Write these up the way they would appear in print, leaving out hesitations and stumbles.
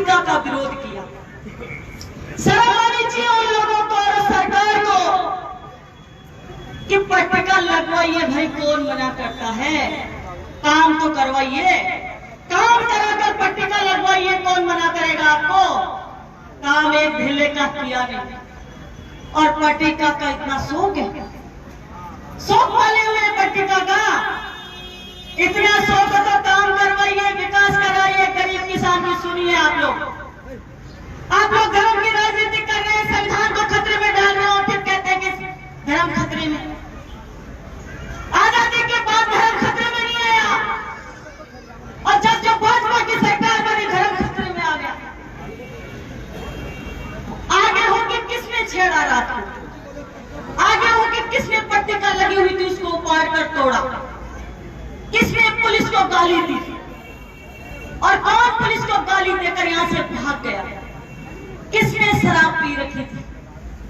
पट्टिका का विरोध किया। शर्म आनी चाहिए उन लोगों को और सरकार को कि पट्टिका लगवाइए भाई, कौन मना करता है? काम तो करवाइए, काम कराकर पट्टिका लगवाइए, कौन मना करेगा आपको? काम एक ढीले का किया नहीं और पट्टिका का इतना शौक है, शौक वाले हुए पट्टिका का, इतना शौक तो काम करवाइए, विकास कराइए, गरीब किसान की सुनिए। आप लोग धर्म की राजनीति कर रहे हैं, संविधान को खतरे में डाल रहे हैं और फिर कहते हैं कि धर्म खतरे में। आजादी के बाद धर्म खतरे में नहीं आया और जब जो भाजपा की सरकार बनी धर्म खतरे में आ गया। आगे होके किसने छेड़ा रात को? आगे होके किसने पट्टिका लगी हुई थी उसको उपाड़ कर तोड़ा? किसने पुलिस को गाली दी और कौन पुलिस को गाली देकर यहां से भाग गया? किसने शराब पी रखी थी?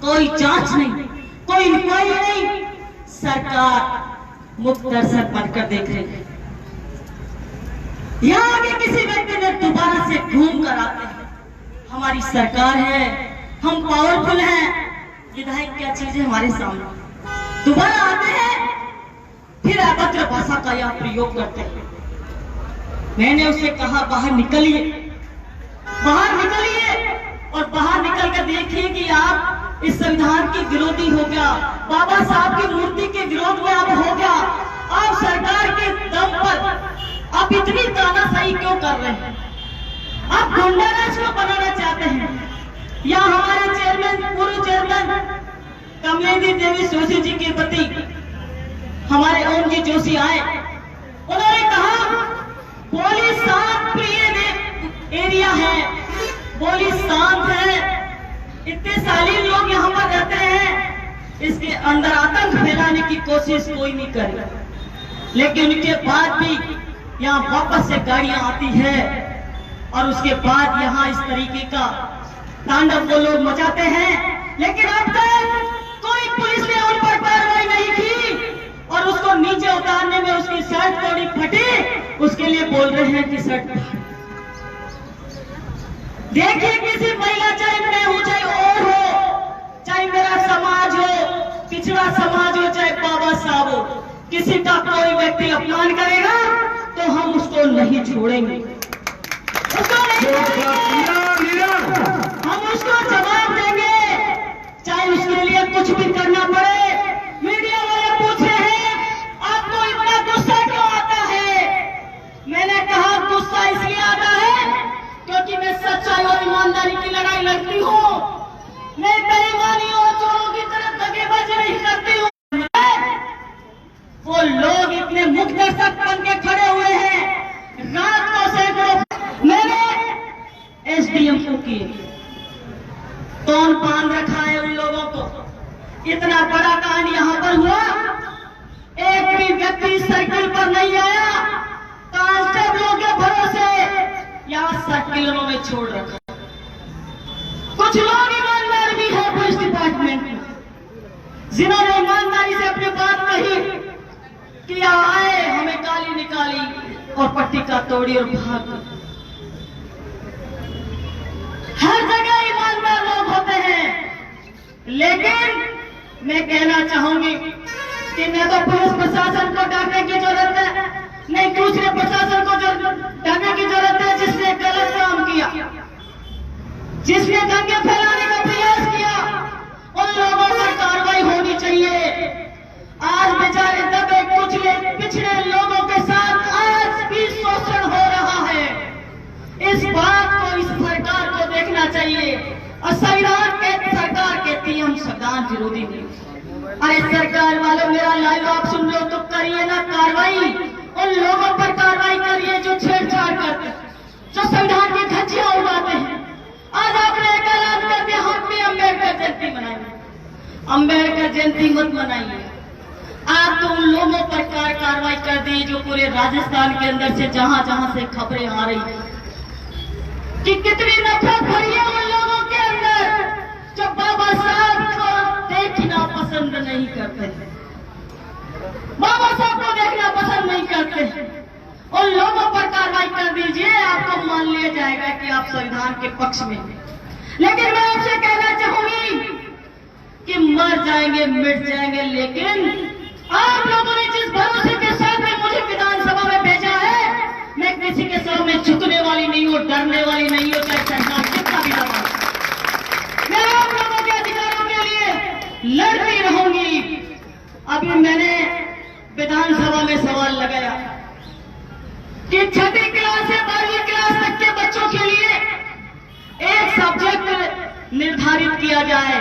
कोई जांच नहीं, कोई इंक्वायरी नहीं, सरकार मुक्त दर्शक बनकर देख रही है। यहां आगे किसी व्यक्ति ने दोबारा से घूम कर आते हैं, हमारी सरकार है, हम पावरफुल हैं, विधायक क्या चीज है हमारे सामने, दोबारा आते हैं फिर अभद्र भाषा का यह प्रयोग करते हैं। मैंने उससे कहा बाहर निकलिए, बाहर निकलिए और बाहर निकल कर देखिए कि आप इस संविधान के विरोधी हो गया, बाबा साहब की मूर्ति के विरोध में आप हो गया, आप सरकार के दम पर आप इतनी तानाशाही क्यों कर रहे हैं? आप गुंडाराज को बनाना चाहते हैं। या हमारे चेयरमैन, पूर्व चेयरमैन कमलेंद्र देवी जोशी जी के पति हमारे ओम जी जोशी आए, उन्होंने कहा बोली शांत प्रिय एरिया है, बोली शांत है, इतने शालीन लोग यहाँ पर रहते हैं, इसके अंदर आतंक फैलाने की कोशिश कोई नहीं करे। लेकिन उनके बाद भी यहाँ वापस से गाड़ियां आती है और उसके बाद यहाँ इस तरीके का तांडव वो लोग मचाते हैं। लेकिन अब तक कोई पुलिस ने उन पर कार्रवाई नहीं की और उसको नीचे उतारने में उसकी शर्ट थोड़ी फटी, उसके लिए बोल रहे हैं कि शर्ट। देखिए किसी महिला, चाहे मैं हूं, चाहे और हो, चाहे मेरा समाज हो, पिछड़ा समाज हो, चाहे बाबा साहब हो, किसी का कोई व्यक्ति अपमान करेगा तो हम उसको नहीं छोड़ेंगे, उसको नहीं छोड़ेंगे, हम उसको जवाब देंगे, चाहे उसके लिए कुछ भी करना पड़े। मीडिया वाले पूछे हैं आपको इतना गुस्सा क्यों आता है? मैंने कहा गुस्सा इसलिए आता है क्योंकि मैं सच्चाई और ईमानदारी की लड़ाई लड़ती हूँ, मैं बेईमानी और चोरों की तरफ धोखेबाजी नहीं करती हूँ। वो लोग इतने मुक्त दर्शक बन के खड़े हुए हैं, रात को सैकड़ों मैंने एसडीएम को किए, कौन बांध रखा है उन लोगों को? इतना बड़ा कांड यहाँ पर हुआ, एक भी व्यक्ति सर्किल पर नहीं आया, कांस्टेबलों के भरोसे यहाँ सर्किलों में छोड़ रखा। कुछ लोग ईमानदार भी है पुलिस डिपार्टमेंट में, जिन्होंने ईमानदारी से अपनी बात कही कि आए हमें गाली निकाली और पट्टिका तोड़ी और भाग गए। हर जगह ईमानदार लोग होते हैं, लेकिन मैं कहना चाहूंगी कि न तो पुलिस प्रशासन को डांटने की जरूरत है, नहीं दूसरे प्रशासन को डांटने की जरूरत है जिसने गलत काम किया, जिसने दंगे फैलाने का प्रयास किया, उन लोगों पर कार्रवाई होनी चाहिए। आज बेचारे दबे कुचले पिछड़े लोगों के साथ आज भी शोषण हो रहा है, इस बात को इस सरकार को देखना चाहिए। और संविधान के सरकार कहती है हम संविधान विरोधी नहीं। अरे सरकार वालों, मेरा लाइव आप सुन लो तो करिए ना कार्रवाई, उन लोगों पर कार्रवाई करिए जो छेड़छाड़ करते, जो संविधान की धज्जियां उड़ाते हैं। आज आपने एक ऐलान कर दिया हम भी अम्बेडकर जयंती मनाएंगे, अम्बेडकर जयंती मत मनाइए। आप तो उन लोगों पर कार्रवाई कर दी जो पूरे राजस्थान के अंदर से जहां जहां से खबरें आ रही है कि कितनी नफरत भरी है उन लोगों के अंदर जो बाबा साहब को देखना पसंद नहीं करते, बाबा साहब को देखना पसंद नहीं करते। उन लोगों पर कार्रवाई कर दीजिए। आप आपको मान लिया जाएगा कि आप संविधान के पक्ष में हैं। लेकिन मैं आपसे कहना चाहूंगी कि मर जाएंगे, मिट जाएंगे, लेकिन आप लोगों ने जिस भरोसे के साथ में मुझे विधानसभा में भेजा है, मैं किसी के सामने झुकने वाली नहीं हूं, डरने वाली नहीं हूं, चाहे सरकार कितना भी दबाए। मैं आप लोगों के अधिकारों के लिए लड़ती रहूंगी। अभी मैंने विधानसभा में सवाल लगाया कि 6वीं क्लास से 12वीं क्लास तक के बच्चों के लिए एक सब्जेक्ट निर्धारित किया जाए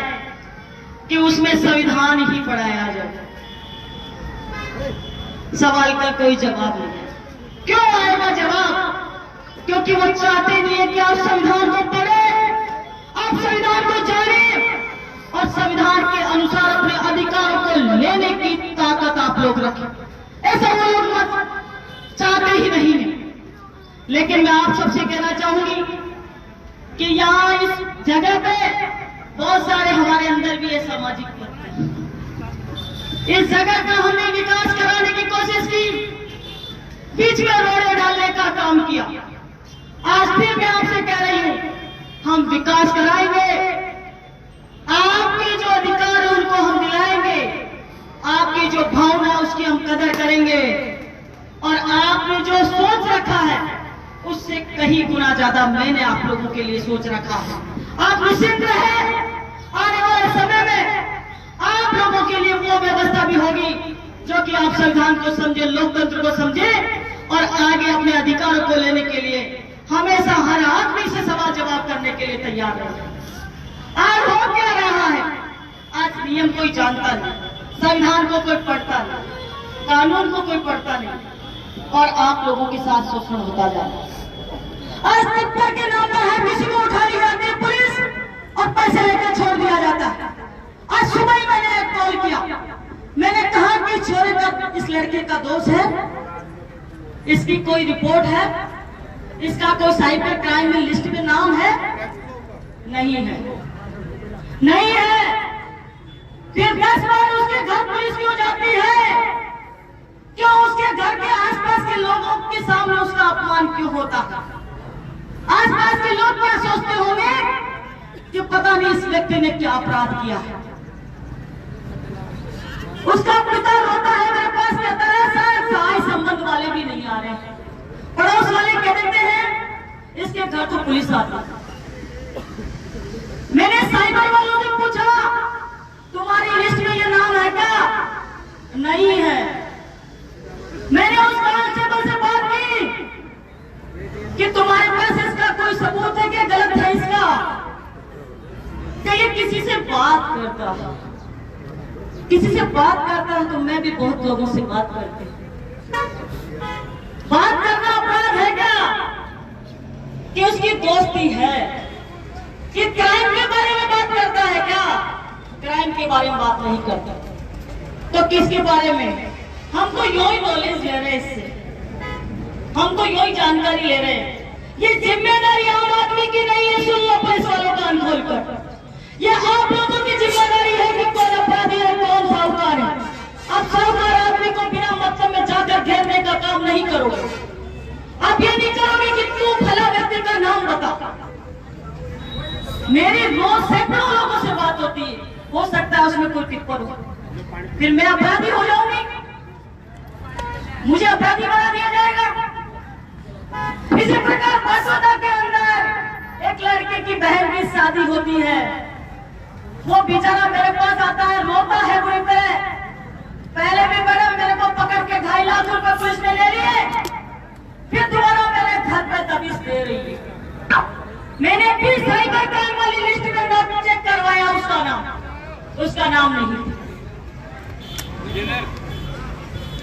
कि उसमें संविधान ही पढ़ाया जाए। सवाल का कोई जवाब नहीं है। क्यों आएगा जवाब? क्योंकि वो चाहते नहीं है कि आप संविधान को पढ़े, आप संविधान को जाने और संविधान के अनुसार अपने अधिकारों को लेने की ताकत आप लोग रखें। ऐसा वो लोग चाहते ही नहीं है। लेकिन मैं आप सबसे कहना चाहूंगी कि यहाँ इस जगह पे बहुत सारे हमारे अंदर भी ये सामाजिक तत्व हैं। इस जगह का हमने विकास कराने की कोशिश की, बीच में रोड़े डालने का काम किया। आज फिर मैं आपसे कह रही हूं, हम विकास कराएंगे, आपके जो अधिकार है उनको हम दिलाएंगे, आपकी जो भावना है उसकी हम कदर करेंगे, और आपने जो सोच रखा है उससे कहीं गुना ज्यादा मैंने आप लोगों के लिए सोच रखा है। आप निश्चिंत रहे, आने वाले समय में आप लोगों के लिए वो व्यवस्था भी होगी जो कि आप संविधान को समझे, लोकतंत्र को समझे और आगे अपने अधिकारों को लेने के लिए हमेशा हर आदमी से सवाल जवाब करने के लिए तैयार रहे। आज हो क्या रहा है? आज नियम कोई जानता नहीं, संविधान को कोई पढ़ता नहीं, कानून को कोई पढ़ता नहीं, और आप लोगों के साथ शोषण होता जा रहा है। आज तत्पर के नाम पर हर किसी को उठा ली जाती है पुलिस और पैसे लेकर छोड़ दिया जाता है। आज सुबह ही मैंने एक कॉल किया, मैंने कहा कि चोरी का इस लड़के का दोष है, इसकी कोई रिपोर्ट है, इसका कोई साइबर क्राइम में लिस्ट में नाम है? नहीं है, नहीं है। फिर 10 बार उसके घर पुलिस क्यों जाती है? क्यों उसके घर के आसपास के लोगों के सामने उसका अपमान क्यों होता है? आसपास के लोग क्या सोचते होंगे कि पता नहीं इस व्यक्ति ने क्या अपराध किया है। उसका पिता रोता है मेरे पास, कहता है सर सहाय संबंध वाले भी नहीं आ रहे हैं, पड़ोस वाले कह देते हैं इसके घर तो पुलिस आती है। मैंने साइबर वालों से पूछा तुम्हारी लिस्ट में ये नाम है क्या? नहीं है। मैंने उस कांस्टेबल से बात की कि तुम्हारे पास इसका कोई सबूत है क्या? गलत है इसका? कि ये किसी से बात करता है, किसी से बात करता है तो मैं भी बहुत लोगों से बात करती हूँ। बात करना अपराध है क्या? कि उसकी दोस्ती है कि क्राइम के बारे में बात करता है क्या? क्राइम के बारे में बात नहीं करता तो किसके बारे में? हमको यो ही नॉलेज ले रहे हैं, इससे हमको यो ही जानकारी ले रहे हैं। ये जिम्मेदारी आम आदमी की नहीं है, सुन लो पुलिस वालों कान खोलकर, ये आप लोगों की जिम्मेदारी है कि कौन अपराधी है, कौन साहूकार है। अब साहूकार आदमी को बिना मतलब में जाकर घेरने का काम नहीं करोगे। आप ये नहीं करोगे कि तू फला व्यक्ति का नाम बता। मेरी रोज सैकड़ों लोगों से बात होती है, हो सकता है उसमें कोई टिप्पणी हो, फिर मैं अपराधी हो जाऊंगी, मुझे अपराधी बना दिया जाएगा। इसी प्रकार बसोदा के अंदर एक लड़के की बहन की शादी होती है, वो बेचारा मेरे पास आता है, रोता है बुरी तरह। पहले भी मैडम मेरे को पकड़ के 2.5 लाख रुपए पुलिस ने ले लिए, फिर दोबारा मेरे घर पे दबिश दे रही है। मैंने फिर साइबर क्राइम वाली लिस्ट में नाम चेक करवाया, उसका नाम नहीं,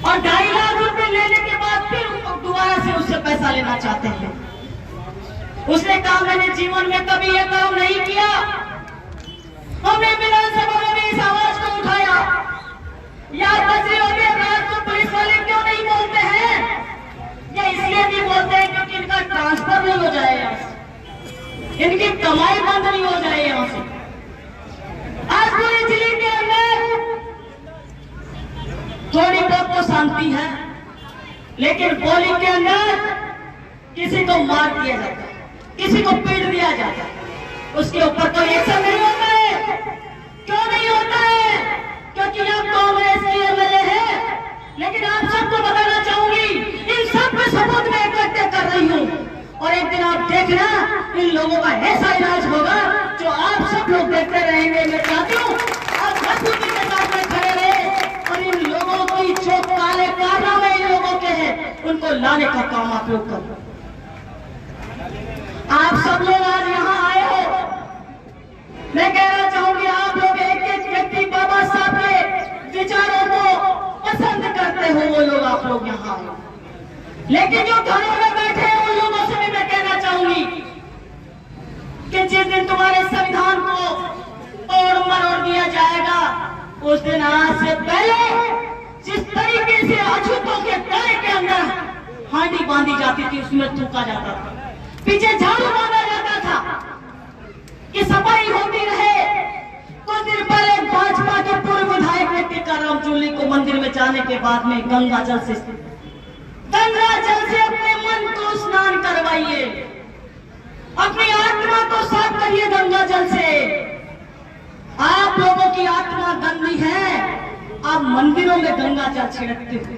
और 2.5 लाख रुपए लेने के बाद फिर दोबारा से उससे पैसा लेना चाहते हैं। उसने कहा मैंने जीवन में कभी यह काम नहीं किया। हमने विधानसभा में भी इस आवाज को उठाया, याद बची होगी रात को पुलिस वाले क्यों नहीं बोलते हैं? ये इसलिए नहीं बोलते हैं क्योंकit इनका ट्रांसफर नहीं हो जाए यहाँ से, इनकी कमाई बंद नहीं हो जाए यहाँ से। आज पूरे जिले के अंदर थोड़ी बहुत तो शांति है, लेकिन पोलिंग के अंदर किसी को मार दिया जाता है, किसी को पीट दिया जाता है, उसके ऊपर कोई एक्शन नहीं होता है। क्यों नहीं होता है? क्योंकि आप कांग्रेस की एमएलए है। लेकिन आप सबको बताना चाहूंगी, इन सब पे सबूत मैं इकट्ठे कर रही हूँ, और एक दिन आप देखना इन लोगों का ऐसा इलाज होगा जो आप सब लोग देखते रहेंगे। मैं चाहती हूँ आप मजबूती के साथ में खड़े रहे और इन लोगों की जो काले कारनामे इन लोगों के हैं उनको लाने का काम आप लोग करो। आप सब लोग आज यहाँ आए हो, मैं कहना चाहूंगी आप लोग एक एक व्यक्ति बाबा साहब के विचारों को पसंद करते हो, वो लोग आप लोग यहाँ आए। लेकिन जो घरों में बैठे हैं उन लोगों से भी मैं कहना चाहूंगी कि जिस दिन तुम्हारे संविधान को तोड़ मरोड़ दिया जाएगा उस दिन आज से पहले जिस तरीके से अछूतों के गले के अंदर हांडी बांधी जाती थी, उसमें थूका जाता था, पीछे झाड़ू बांधा जाता था कि सफाई होती रहे। कुछ दिन पहले भाजपा के पूर्व विधायक ने टीकाराम जूली को मंदिर में जाने के बाद में गंगा जल से अपने मन को स्नान करवाइए, अपनी आत्मा को साफ करिए गंगा जल से। आप लोगों की आत्मा गंदी है, आप मंदिरों में गंगा जल छिड़कते हो।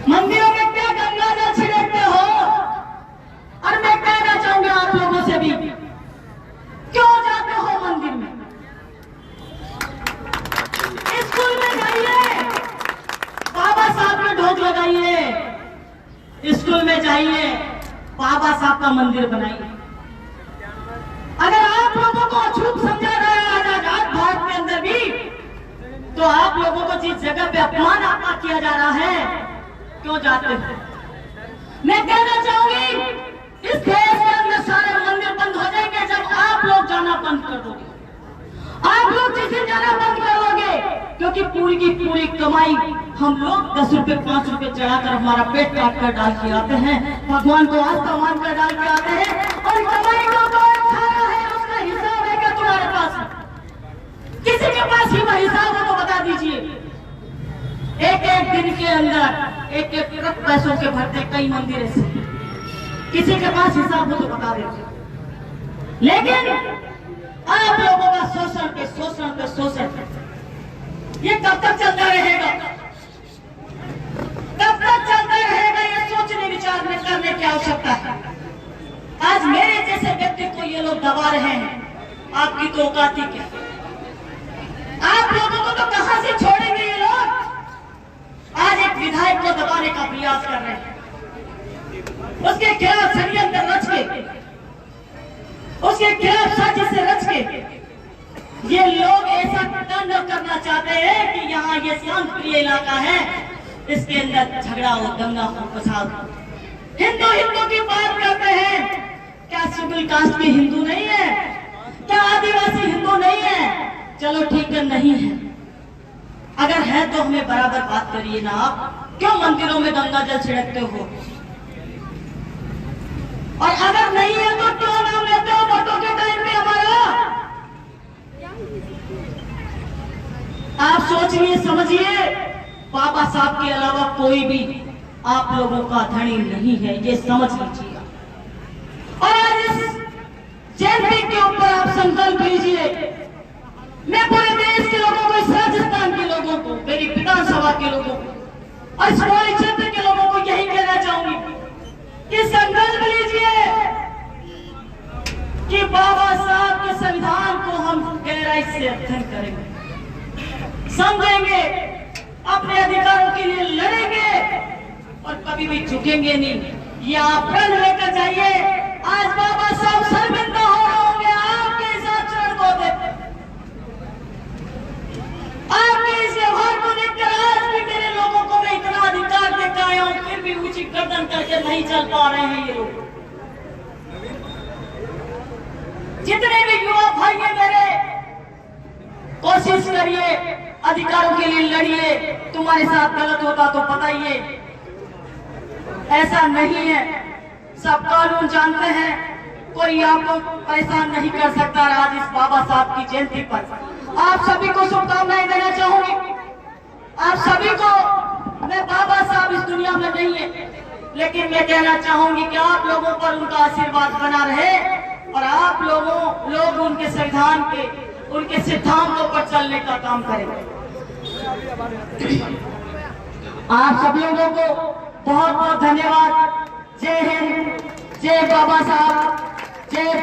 मंदिरों में क्या गंगा जल छिड़कते हो? और मैं कहना चाहूंगा आप लोगों से भी, क्यों जाते हो मंदिर में? स्कूल में जाइए, बाबा साहब में ढोक लगाइए, स्कूल में जाइए, बाबा साहब का मंदिर बनाइए। अगर आप लोगों को अछूत समझा रहा है आजाद भारत के अंदर भी, तो आप लोगों को जिस जगह पे अपमान आपका किया जा रहा है, क्यों जाते हो? मैं कहना चाहूंगी इस देश के अंदर सारे मंदिर बंद हो जाएंगे जब आप लोग जाना बंद कर दोगे। आप लोग जिस दिन जाना बंद करोगे, क्योंकि पूरी की पूरी कमाई हम लोग 10 रुपए 5 रुपए चढ़ाकर हमारा पेट काट कर डाल के आते हैं, भगवान को आस्था मान कर डाल के आते हैं, और कमाई को कौन खा रहा है उसका हिसाब है क्या तुम्हारे पास? किसी के पास ही वह हिसाब हो तो बता दीजिए। एक एक दिन के अंदर एक एक ट्रक पैसों के भरते कई मंदिर ऐसे, किसी के पास हिसाब हो तो बता दीजिए। लेकिन आप लोगों का शोषण पे शोषण पे शोषण, ये कब तक चलता रहेगा? कब तक चलता रहेगा? ये सोचने विचारने करने की आवश्यकता है। आज मेरे जैसे व्यक्ति को ये लोग दबा रहे हैं, आपकी तो औकात ही क्या? आप लोगों को तो कहां से छोड़ेंगे ये लोग? आज एक विधायक को दबाने का प्रयास कर रहे हैं, उसके खिलाफ षड्यंत्र रच के, उसके खिलाफ साजिश से रच के ये लोग ऐसा दंड करना चाहते हैं कि यहाँ ये शांत प्रिय इलाका है, इसके अंदर झगड़ा हो, दंगा हो, फसाद हो। हिंदू हिंदू की बात करते हैं, क्या शेड्यूल कास्ट के हिंदू नहीं है? क्या आदिवासी हिंदू नहीं है? चलो ठीक है, नहीं है। अगर है तो हमें बराबर बात करिए ना। आप क्यों मंदिरों में गंगा जल छिड़कते हो? और अगर नहीं है तो क्यों नाम लेते हो वोटों के टाइम पे हमारा? आप सोचिए, समझिए, बाबा साहब के अलावा कोई भी आप लोगों का धनी नहीं है, ये समझ लीजिएगा। और आज इस जयंती के ऊपर आप संकल्प लीजिए। मैं पूरे देश के लोगों को, इस राजस्थान के लोगों को, मेरी विधानसभा के लोगों को और इस पूरे क्षेत्र के लोगों को यही कहना चाहूंगी कि संकल्प लीजिए कि बाबा साहब के संविधान को हम गहराई से अध्ययन करेंगे, समझेंगे, अपने अधिकारों के लिए लड़ेंगे और कभी भी झुकेंगे नहीं। ये आप प्रण लेकर जाइए। आज बाबा साहब शर्मिंदा हो रहे होंगे आपके हिसाब चरण को देख, आपके इस व्यवहार को देखकर। आज भी मेरे लोगों को मैं इतना अधिकार देकर आया हूं, फिर भी ऊंची गर्दन करके नहीं चल पा रहे हैं ये लोग। जितने भी युवा भाई हैं मेरे, कोशिश करिए, अधिकारों के लिए लड़िए। तुम्हारे साथ गलत होता तो बताइए, ऐसा नहीं है, सब कानून जानते हैं, कोई आपको परेशान नहीं कर सकता। आज इस बाबा साहब की जयंती पर आप सभी को शुभकामनाएं देना चाहूंगी। आप सभी को, मैं बाबा साहब इस दुनिया में नहीं है, लेकिन मैं कहना चाहूंगी कि आप लोगों पर उनका आशीर्वाद बना रहे और आप लोग उनके संविधान के, उनके सिद्धांतों पर चलने का काम करेंगे। आप सब लोगों को बहुत बहुत धन्यवाद। जय हिंद, जय बाबा साहब, जय